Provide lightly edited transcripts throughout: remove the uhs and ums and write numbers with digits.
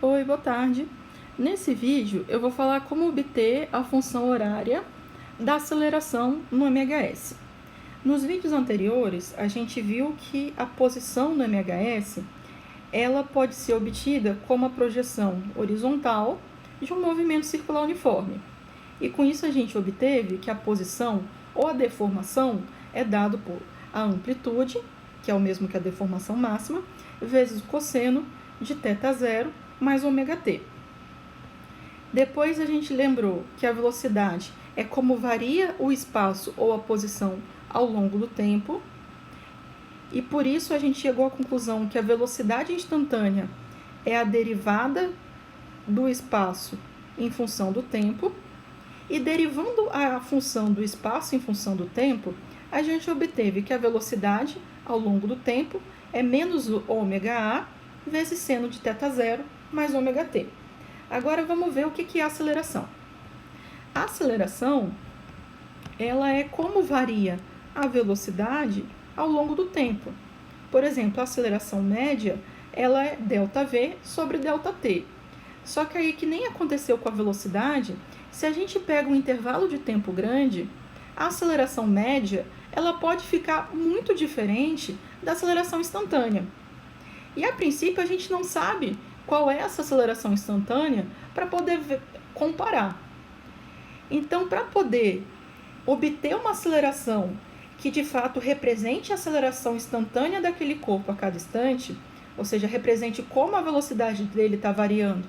Oi, boa tarde. Nesse vídeo eu vou falar como obter a função horária da aceleração no MHS. Nos vídeos anteriores a gente viu que a posição no MHS ela pode ser obtida como a projeção horizontal de um movimento circular uniforme. E com isso a gente obteve que a posição ou a deformação é dado por a amplitude, que é o mesmo que a deformação máxima, vezes o cosseno de θ0 mais ômega-t. Depois a gente lembrou que a velocidade é como varia o espaço ou a posição ao longo do tempo, e por isso a gente chegou à conclusão que a velocidade instantânea é a derivada do espaço em função do tempo, e derivando a função do espaço em função do tempo, a gente obteve que a velocidade ao longo do tempo é menos o ômega-a vezes seno de θ0 mais ômega-t. Agora vamos ver o que é a aceleração. A aceleração ela é como varia a velocidade ao longo do tempo. Por exemplo, a aceleração média ela é ΔV sobre ΔT. Só que aí, que nem aconteceu com a velocidade, se a gente pega um intervalo de tempo grande, a aceleração média ela pode ficar muito diferente da aceleração instantânea. E a princípio a gente não sabe qual é essa aceleração instantânea para poder comparar. Então, para poder obter uma aceleração que de fato represente a aceleração instantânea daquele corpo a cada instante, ou seja, represente como a velocidade dele está variando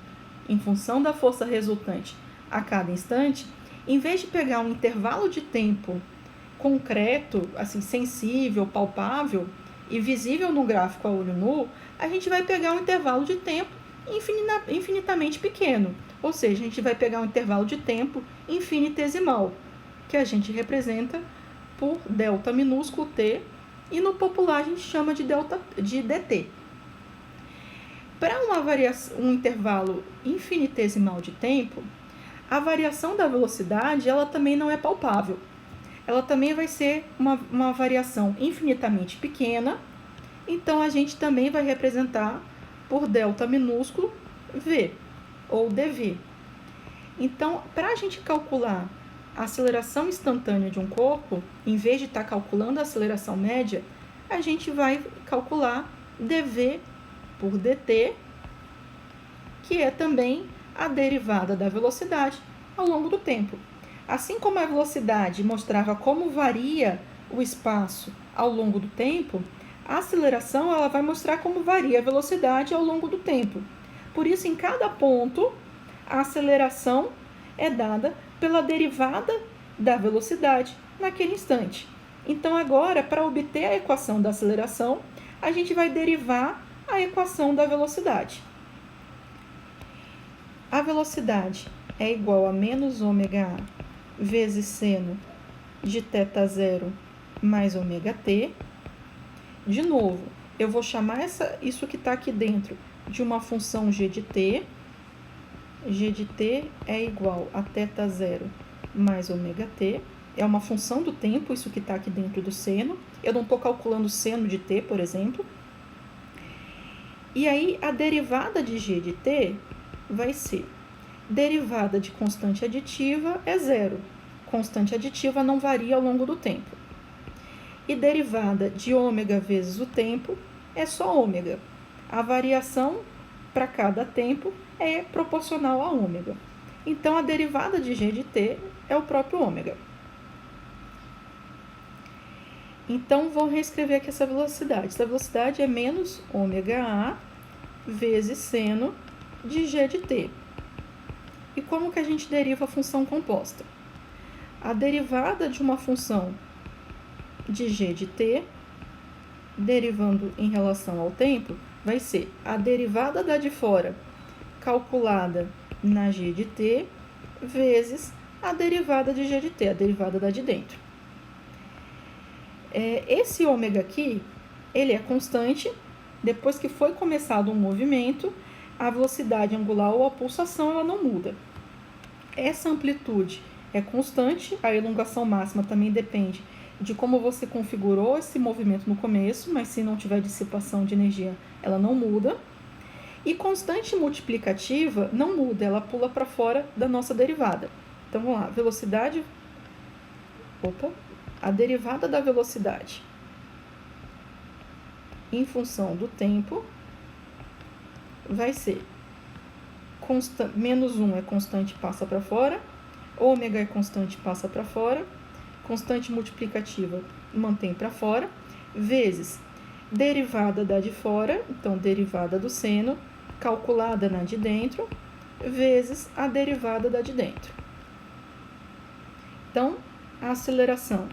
em função da força resultante a cada instante, em vez de pegar um intervalo de tempo concreto, assim, sensível, palpável e visível no gráfico a olho nu, a gente vai pegar um intervalo de tempo infinitamente pequeno, ou seja, a gente vai pegar um intervalo de tempo infinitesimal, que a gente representa por delta minúsculo t, e no popular a gente chama de dt. Para um intervalo infinitesimal de tempo, a variação da velocidade ela também não é palpável. Ela também vai ser uma variação infinitamente pequena, então a gente também vai representar por delta minúsculo v, ou dv. Então, para a gente calcular a aceleração instantânea de um corpo, em vez de estar calculando a aceleração média, a gente vai calcular dv por dt, que é também a derivada da velocidade ao longo do tempo. Assim como a velocidade mostrava como varia o espaço ao longo do tempo, a aceleração ela vai mostrar como varia a velocidade ao longo do tempo. Por isso, em cada ponto, a aceleração é dada pela derivada da velocidade naquele instante. Então, agora, para obter a equação da aceleração, a gente vai derivar a equação da velocidade. A velocidade é igual a menos ômega-a vezes seno de θ0 mais ômega-t. De novo, eu vou chamar isso que está aqui dentro de uma função g de t. G de t é igual a θ0 mais ômega-t. É uma função do tempo, isso que está aqui dentro do seno. Eu não estou calculando o seno de t, por exemplo. E aí, a derivada de g de t vai ser derivada de constante aditiva é zero. Constante aditiva não varia ao longo do tempo. E derivada de ômega vezes o tempo é só ômega. A variação para cada tempo é proporcional a ômega. Então, a derivada de g de t é o próprio ômega. Então, vou reescrever aqui essa velocidade. Essa velocidade é menos ômega-a vezes seno de g de t. E como que a gente deriva a função composta? A derivada de uma função de g de t, derivando em relação ao tempo, vai ser a derivada da de fora calculada na g de t vezes a derivada de g de t, a derivada da de dentro. Esse ômega aqui, ele é constante. Depois que foi começado um movimento, a velocidade angular ou a pulsação ela não muda. Essa amplitude é constante, a elongação máxima também depende de como você configurou esse movimento no começo, mas se não tiver dissipação de energia, ela não muda. E constante multiplicativa não muda, ela pula para fora da nossa derivada. Então vamos lá, velocidade. A derivada da velocidade em função do tempo vai ser menos 1 é constante, passa para fora, ômega é constante, passa para fora, constante multiplicativa mantém para fora, vezes derivada da de fora, então derivada do seno, calculada na de dentro, vezes a derivada da de dentro. Então, a aceleração,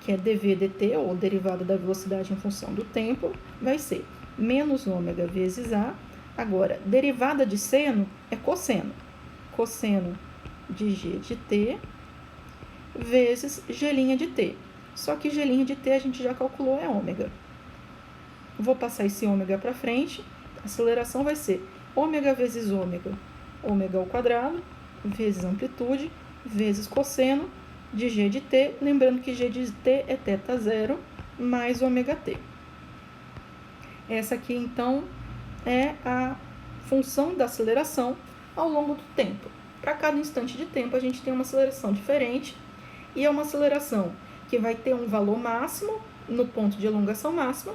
que é dv dt, ou derivada da velocidade em função do tempo, vai ser menos ômega vezes a. Agora, derivada de seno é cosseno. Cosseno de g de t vezes g' de t. Só que g' de t a gente já calculou, é ômega. Vou passar esse ômega para frente. A aceleração vai ser ômega vezes ômega, ômega ao quadrado, vezes amplitude, vezes cosseno de g de t. Lembrando que g de t é θ0 mais ômega t. Essa aqui, então, é a função da aceleração ao longo do tempo. Para cada instante de tempo, a gente tem uma aceleração diferente, e é uma aceleração que vai ter um valor máximo no ponto de elongação máxima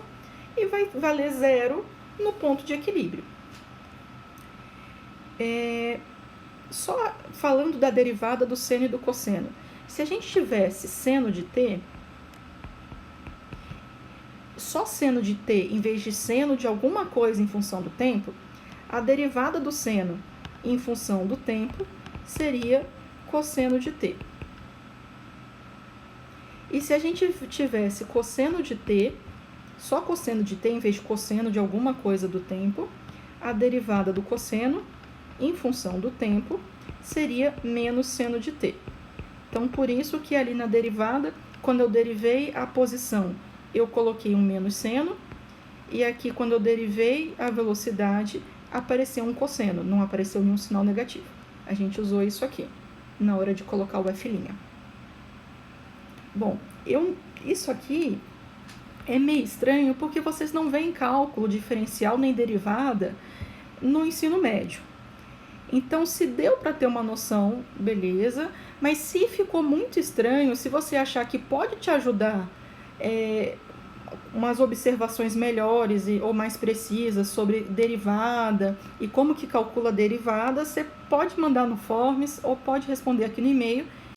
e vai valer 0 no ponto de equilíbrio. Só falando da derivada do seno e do cosseno. Se a gente tivesse seno de t, só seno de t em vez de seno de alguma coisa em função do tempo, a derivada do seno em função do tempo seria cosseno de t. E se a gente tivesse cosseno de t, só cosseno de t em vez de cosseno de alguma coisa do tempo, a derivada do cosseno em função do tempo seria menos seno de t. Então, por isso que ali na derivada, quando eu derivei a posição, eu coloquei um menos seno, e aqui quando eu derivei a velocidade, apareceu um cosseno, não apareceu nenhum sinal negativo. A gente usou isso aqui, na hora de colocar o F'. Bom, isso aqui é meio estranho porque vocês não veem cálculo diferencial nem derivada no ensino médio. Então, se deu para ter uma noção, beleza, mas se ficou muito estranho, se você achar que pode te ajudar umas observações melhores ou mais precisas sobre derivada e como que calcula a derivada, você pode mandar no Forms ou pode responder aqui no e-mail